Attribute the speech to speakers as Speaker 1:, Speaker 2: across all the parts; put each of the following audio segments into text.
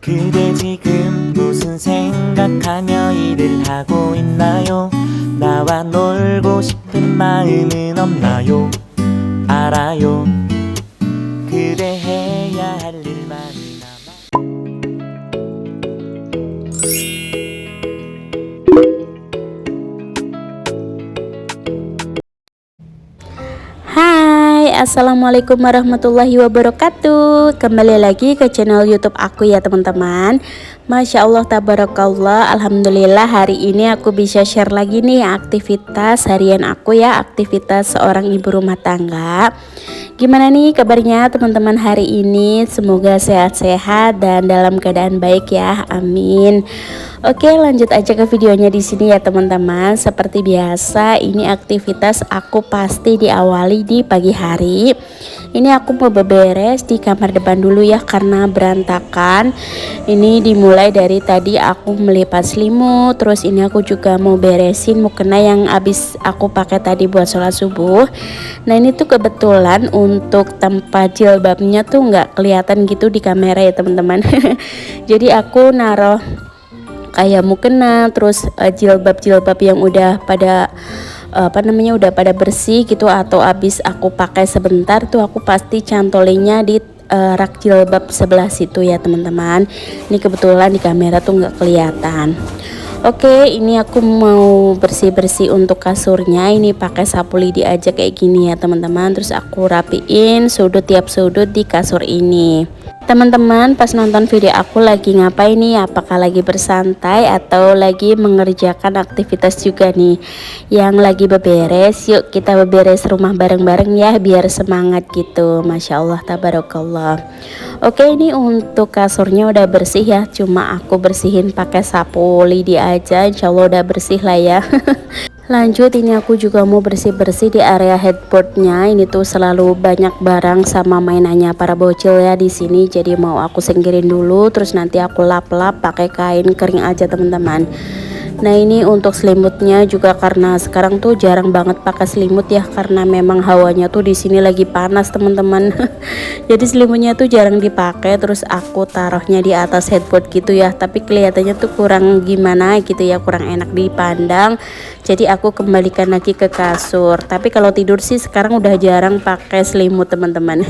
Speaker 1: 그대 지금 무슨 생각하며 일을 하고 있나요? 나와 놀고 싶은 마음은 없나요? 알아요. 그대 해야 할 일만이 남아.
Speaker 2: Hai, assalamualaikum warahmatullahi wabarakatuh. Kembali lagi ke channel YouTube aku ya teman-teman. Masya Allah, tabarakallah, alhamdulillah hari ini aku bisa share lagi nih aktivitas harian aku ya, aktivitas seorang ibu rumah tangga. Gimana nih kabarnya teman-teman hari ini? Semoga sehat-sehat dan dalam keadaan baik ya, amin. Oke, lanjut aja ke videonya di sini ya teman-teman. Seperti biasa, ini aktivitas aku pasti diawali di pagi hari. Ini aku mau beberes di kamar depan dulu ya karena berantakan. Ini dimulai dari tadi aku melipat selimut, terus ini aku juga mau beresin mukena yang habis aku pakai tadi buat sholat subuh. Nah ini tuh kebetulan untuk tempat jilbabnya tuh nggak kelihatan gitu di kamera ya teman-teman. Jadi aku naruh kayak mukena, terus jilbab-jilbab yang udah pada udah pada bersih gitu atau habis aku pakai sebentar tuh aku pasti cantolinya di rak jilbab sebelah situ ya teman-teman. Ini kebetulan di kamera tuh nggak kelihatan. Oke, ini aku mau bersih-bersih untuk kasurnya. Ini pakai sapu lidi aja kayak gini ya teman-teman. Terus aku rapiin tiap sudut di kasur ini. Teman-teman pas nonton video aku lagi ngapain nih? Apakah lagi bersantai atau lagi mengerjakan aktivitas juga nih? Yang lagi beberes, yuk kita beberes rumah bareng-bareng ya biar semangat gitu. Masya Allah, tabarakallah. Oke, ini untuk kasurnya udah bersih ya, cuma aku bersihin pakai sapu lidi aja. Insya Allah udah bersih lah ya. Lanjut, ini aku juga mau bersih-bersih di area headboardnya. Ini tuh selalu banyak barang sama mainannya para bocil ya di sini. Jadi mau aku singkirin dulu, terus nanti aku lap-lap pakai kain kering aja teman-teman. Nah ini untuk selimutnya juga karena sekarang tuh jarang banget pakai selimut ya karena memang hawanya tuh di sini lagi panas teman-teman. Jadi selimutnya tuh jarang dipakai, terus aku taruhnya di atas headboard gitu ya. Tapi kelihatannya tuh kurang gimana gitu ya, kurang enak dipandang. Jadi aku kembalikan lagi ke kasur. Tapi kalau tidur sih sekarang udah jarang pakai selimut teman-teman.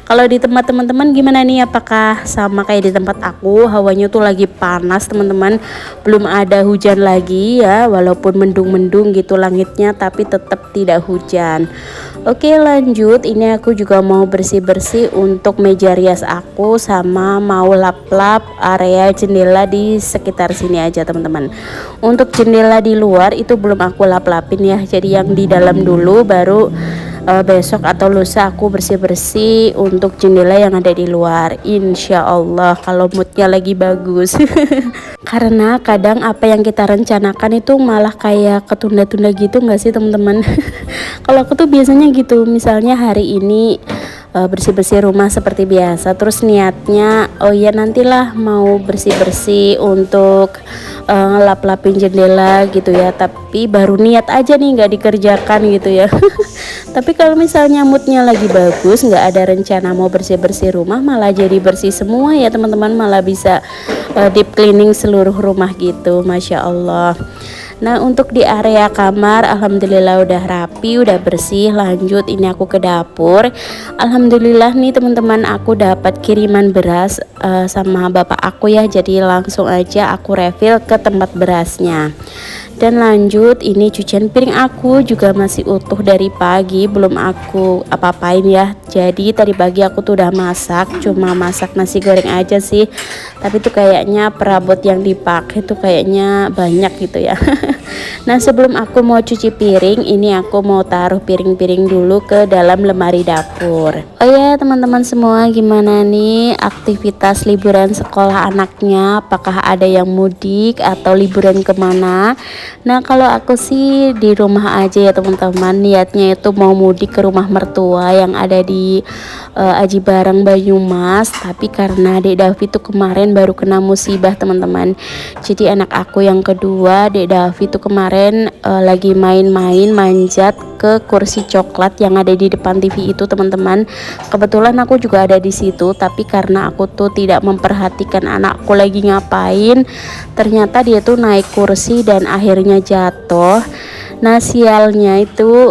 Speaker 2: Kalau di tempat teman-teman gimana nih? Apakah sama kayak di tempat aku? Hawanya tuh lagi panas teman-teman. Belum ada hujan lagi ya, walaupun mendung-mendung gitu langitnya tapi tetap tidak hujan. Oke, lanjut, ini aku juga mau bersih-bersih untuk meja rias aku sama mau lap-lap area jendela di sekitar sini aja teman-teman. Untuk jendela di luar itu belum aku lap-lapin ya, jadi yang di dalam dulu baru besok atau lusa aku bersih-bersih untuk jendela yang ada di luar, insya Allah kalau moodnya lagi bagus. Karena kadang apa yang kita rencanakan itu malah kayak ketunda-tunda gitu nggak sih teman-teman? Kalau aku tuh biasanya gitu, misalnya hari ini bersih-bersih rumah seperti biasa, terus niatnya oh ya nantilah mau bersih-bersih untuk lap-lapin jendela gitu ya, tapi baru niat aja nih nggak dikerjakan gitu ya. Tapi kalau misalnya moodnya lagi bagus, nggak ada rencana mau bersih-bersih rumah, malah jadi bersih semua ya teman-teman, malah bisa deep cleaning seluruh rumah gitu, Masya Allah. Nah untuk di area kamar alhamdulillah udah rapi, udah bersih. Lanjut, ini aku ke dapur. Alhamdulillah nih teman-teman, aku dapat kiriman beras sama bapak aku ya, jadi langsung aja aku refill ke tempat berasnya. Dan lanjut, ini cucian piring aku juga masih utuh dari pagi, belum aku apa-apain ya. Jadi tadi pagi aku tuh udah masak, cuma masak nasi goreng aja sih. Tapi tuh kayaknya perabot yang dipakai tuh kayaknya banyak gitu ya. Nah sebelum aku mau cuci piring, ini aku mau taruh piring-piring dulu ke dalam lemari dapur. Oh ya teman-teman semua, gimana nih aktivitas liburan sekolah anaknya? Apakah ada yang mudik atau liburan kemana? Nah kalau aku sih di rumah aja ya teman-teman. Niatnya itu mau mudik ke rumah mertua yang ada di Aji Barang Banyumas. Tapi karena Dek Davi tuh kemarin baru kena musibah teman-teman. Jadi anak aku yang kedua, Dek Davi tuh kemarin lagi main-main manjat ke kursi coklat yang ada di depan TV itu teman-teman. Kebetulan aku juga ada di situ, tapi karena aku tuh tidak memperhatikan anakku lagi ngapain, ternyata dia tuh naik kursi dan akhirnya jatuh. Nah sialnya itu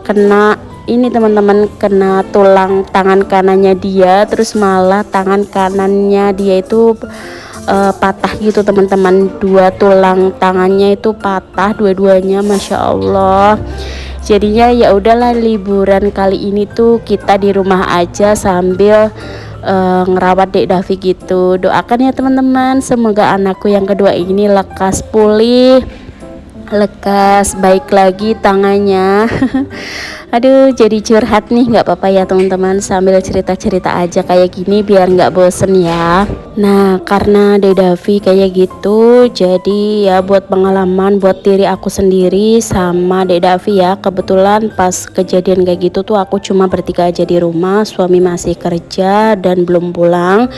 Speaker 2: kena ini teman-teman, kena tulang tangan kanannya dia, terus malah tangan kanannya dia itu patah gitu teman-teman. Dua tulang tangannya itu patah dua-duanya, masya Allah. Jadinya ya udahlah, liburan kali ini tuh kita di rumah aja sambil ngerawat Dek Davi gitu. Doakan ya teman-teman, semoga anakku yang kedua ini lekas pulih, lekas baik lagi tangannya. Aduh, jadi curhat nih, nggak apa-apa ya teman-teman, sambil cerita-cerita aja kayak gini biar nggak bosen ya. Nah karena Dek Davi kayak gitu, jadi ya buat pengalaman buat diri aku sendiri sama Dek Davi ya. Kebetulan pas kejadian kayak gitu tuh aku cuma bertiga aja di rumah, suami masih kerja dan belum pulang.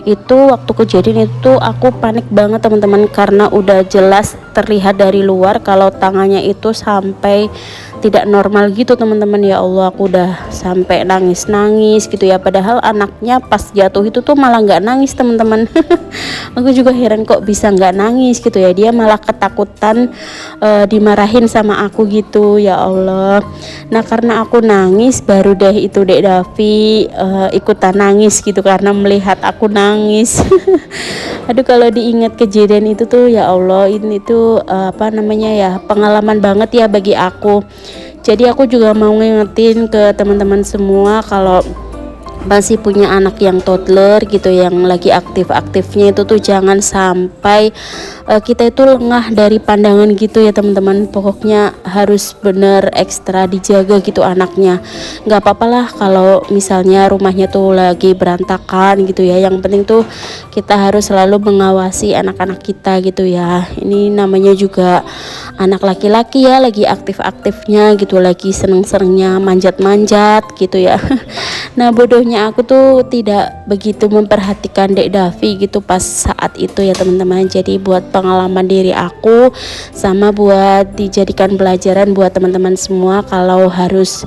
Speaker 2: Itu waktu kejadian itu aku panik banget teman-teman, karena udah jelas terlihat dari luar kalau tangannya itu sampai tidak normal gitu teman-teman. Ya Allah, aku udah sampai nangis-nangis gitu ya, padahal anaknya pas jatuh itu tuh malah nggak nangis teman-teman. Aku juga heran kok bisa nggak nangis gitu ya, dia malah ketakutan dimarahin sama aku gitu, ya Allah. Nah karena aku nangis, baru deh itu Dek Davi ikutan nangis gitu karena melihat aku nangis. Aduh, kalau diingat kejadian itu tuh ya Allah, ini tuh apa namanya ya, pengalaman banget ya bagi aku. Jadi aku juga mau ngingetin ke teman-teman semua, kalau masih punya anak yang toddler gitu, yang lagi aktif-aktifnya itu tuh jangan sampai kita itu lengah dari pandangan gitu ya teman-teman. Pokoknya harus bener ekstra dijaga gitu anaknya. Nggak apa-apa lah kalau misalnya rumahnya tuh lagi berantakan gitu ya, yang penting tuh kita harus selalu mengawasi anak-anak kita gitu ya. Ini namanya juga anak laki-laki ya, lagi aktif-aktifnya gitu, lagi seneng-senengnya manjat-manjat gitu ya. Nah bodohnya aku tuh tidak begitu memperhatikan Dek Davi gitu pas saat itu ya teman-teman. Jadi buat pengalaman diri aku, sama buat dijadikan pelajaran buat teman-teman semua, kalau harus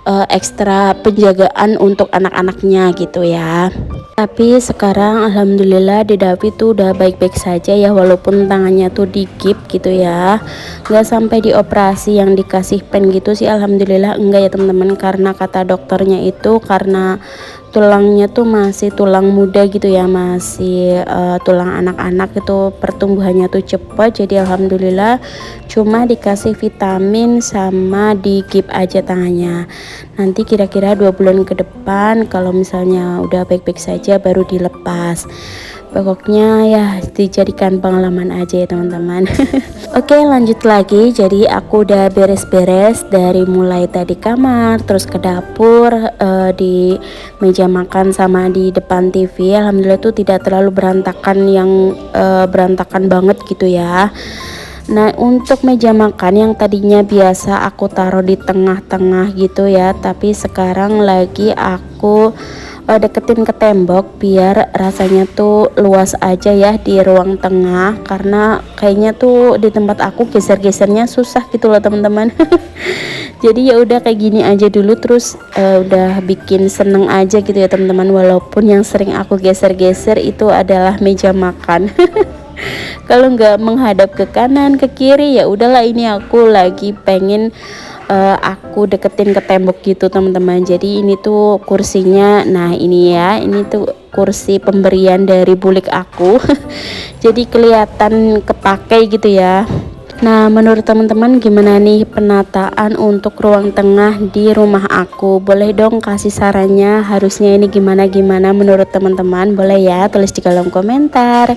Speaker 2: ekstra penjagaan untuk anak-anaknya gitu ya. Tapi sekarang alhamdulillah Dek Davi tuh udah baik-baik saja ya, walaupun tangannya tuh digip gitu ya, nggak sampai dioperasi yang dikasih pen gitu sih, alhamdulillah enggak ya teman-teman. Karena kata dokternya itu karena tulangnya tuh masih tulang muda gitu ya, masih tulang anak-anak itu pertumbuhannya tuh cepat. Jadi alhamdulillah cuma dikasih vitamin sama digip aja tangannya. Nanti kira-kira 2 bulan ke depan kalau misalnya udah baik-baik saja baru dilepas. Pokoknya ya dijadikan pengalaman aja ya teman-teman. Oke, lanjut lagi. Jadi aku udah beres-beres dari mulai tadi kamar, terus ke dapur, di meja makan sama di depan TV. Alhamdulillah tuh tidak terlalu berantakan, yang berantakan banget gitu ya. Nah untuk meja makan yang tadinya biasa aku taruh di tengah-tengah gitu ya, tapi sekarang lagi aku deketin ke tembok biar rasanya tuh luas aja ya di ruang tengah, karena kayaknya tuh di tempat aku geser-gesernya susah gitu loh teman-teman. Jadi ya udah kayak gini aja dulu, terus udah bikin seneng aja gitu ya teman-teman, walaupun yang sering aku geser-geser itu adalah meja makan. Kalau nggak menghadap ke kanan ke kiri ya udahlah, ini aku lagi pengen aku deketin ke tembok gitu teman-teman. Jadi ini tuh kursinya, nah ini ya, ini tuh kursi pemberian dari bulik aku. Jadi kelihatan kepakai gitu ya. Nah menurut teman-teman gimana nih penataan untuk ruang tengah di rumah aku? Boleh dong kasih sarannya, harusnya ini gimana-gimana menurut teman-teman, boleh ya tulis di kolom komentar.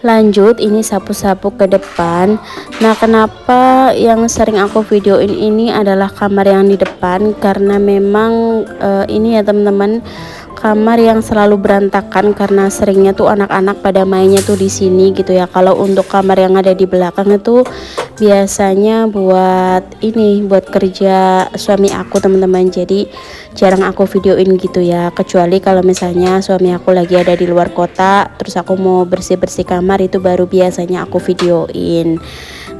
Speaker 2: Lanjut, ini sapu-sapu ke depan. Nah kenapa yang sering aku videoin ini adalah kamar yang di depan, karena memang ini ya teman-teman, kamar yang selalu berantakan karena seringnya tuh anak-anak pada mainnya tuh di sini gitu ya. Kalau untuk kamar yang ada di belakang itu biasanya buat ini, buat kerja suami aku teman-teman. Jadi jarang aku videoin gitu ya, kecuali kalau misalnya suami aku lagi ada di luar kota terus aku mau bersih-bersih kamar, itu baru biasanya aku videoin.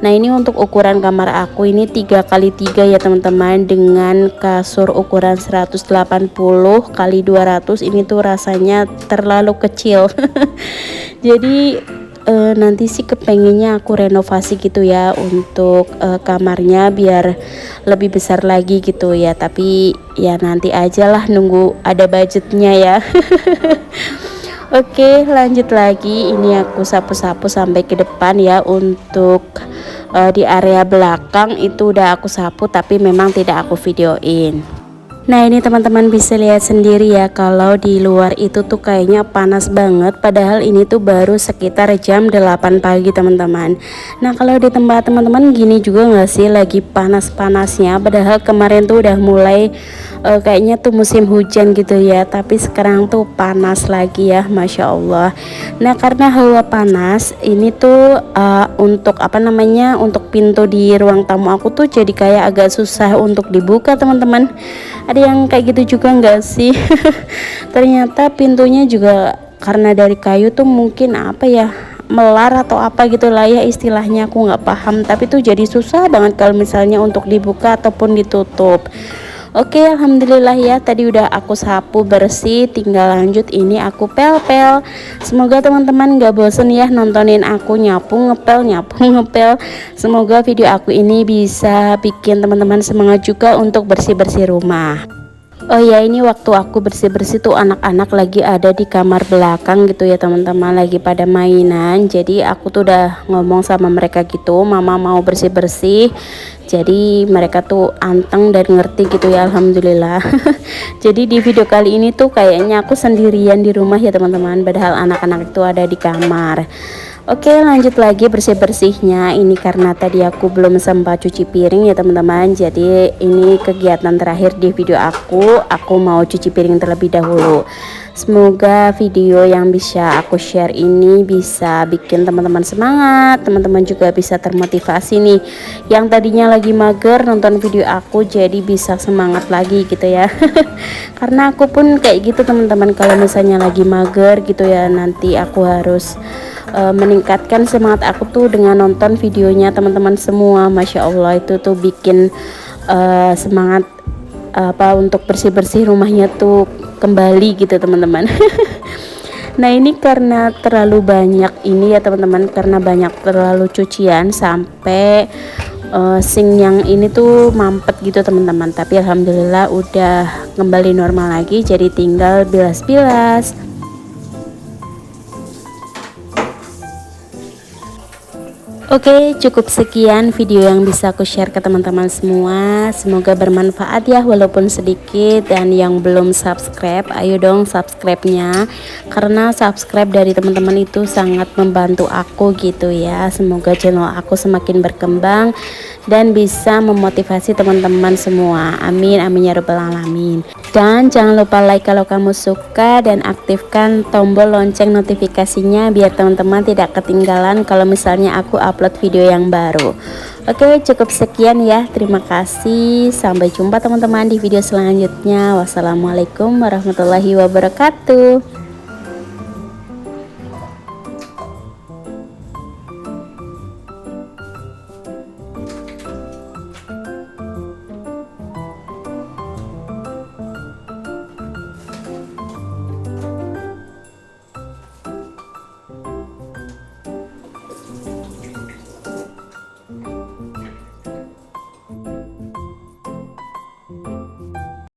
Speaker 2: Nah ini untuk ukuran kamar aku ini 3x3 ya teman-teman, dengan kasur ukuran 180 kali 200. Ini tuh rasanya terlalu kecil. Jadi nanti sih kepengennya aku renovasi gitu ya untuk kamarnya biar lebih besar lagi gitu ya, tapi ya nanti aja lah, nunggu ada budgetnya ya. Oke, lanjut lagi. Ini aku sapu-sapu sampai ke depan ya. Untuk di area belakang itu udah aku sapu, tapi memang tidak aku videoin. Nah ini teman-teman bisa lihat sendiri ya, kalau di luar itu tuh kayaknya panas banget, padahal ini tuh baru sekitar jam 8 pagi teman-teman. Nah kalau di tempat teman-teman gini juga nggak sih, lagi panas-panasnya, padahal kemarin tuh udah mulai kayaknya tuh musim hujan gitu ya, tapi sekarang tuh panas lagi ya, Masya Allah. Nah karena hawa panas ini tuh untuk apa namanya, untuk pintu di ruang tamu aku tuh jadi kayak agak susah untuk dibuka teman-teman. Ada yang kayak gitu juga nggak sih? Ternyata pintunya juga karena dari kayu tuh mungkin apa ya, melar atau apa gitu lah ya istilahnya, aku nggak paham, tapi tuh jadi susah banget kalau misalnya untuk dibuka ataupun ditutup. Oke, alhamdulillah ya, tadi udah aku sapu bersih, tinggal lanjut ini aku pel-pel. Semoga teman-teman gak bosen ya nontonin aku nyapu ngepel, nyapu ngepel. Semoga video aku ini bisa bikin teman-teman semangat juga untuk bersih-bersih rumah. Oh ya, ini waktu aku bersih-bersih tuh anak-anak lagi ada di kamar belakang gitu ya teman-teman, lagi pada mainan. Jadi aku tuh udah ngomong sama mereka gitu, mama mau bersih-bersih. Jadi mereka tuh anteng dan ngerti gitu ya, alhamdulillah. Jadi di video kali ini tuh kayaknya aku sendirian di rumah ya teman-teman, padahal anak-anak itu ada di kamar. Oke, lanjut lagi bersih-bersihnya. Ini karena tadi aku belum sempat cuci piring ya teman-teman. Jadi ini kegiatan terakhir di video aku mau cuci piring terlebih dahulu. Semoga video yang bisa aku share ini bisa bikin teman-teman semangat, teman-teman juga bisa termotivasi nih. Yang tadinya lagi mager nonton video aku jadi bisa semangat lagi gitu ya. Karena aku pun kayak gitu teman-teman, kalau misalnya lagi mager gitu ya, nanti aku harus meningkatkan semangat aku tuh dengan nonton videonya teman-teman semua. Masya Allah, itu tuh bikin semangat apa untuk bersih-bersih rumahnya tuh kembali gitu teman-teman. Nah ini karena terlalu banyak ini ya teman-teman, karena banyak terlalu cucian sampai sink yang ini tuh mampet gitu teman-teman, tapi alhamdulillah udah kembali normal lagi, jadi tinggal bilas-bilas. Oke, cukup sekian video yang bisa aku share ke teman-teman semua. Semoga bermanfaat ya walaupun sedikit. Dan yang belum subscribe, ayo dong subscribe-nya, karena subscribe dari teman-teman itu sangat membantu aku gitu ya. Semoga channel aku semakin berkembang dan bisa memotivasi teman-teman semua. Amin amin ya rabbal alamin. Dan jangan lupa like kalau kamu suka, dan aktifkan tombol lonceng notifikasinya biar teman-teman tidak ketinggalan kalau misalnya aku upload video yang baru. Oke, cukup sekian ya, terima kasih, sampai jumpa teman-teman di video selanjutnya. Wassalamualaikum warahmatullahi wabarakatuh.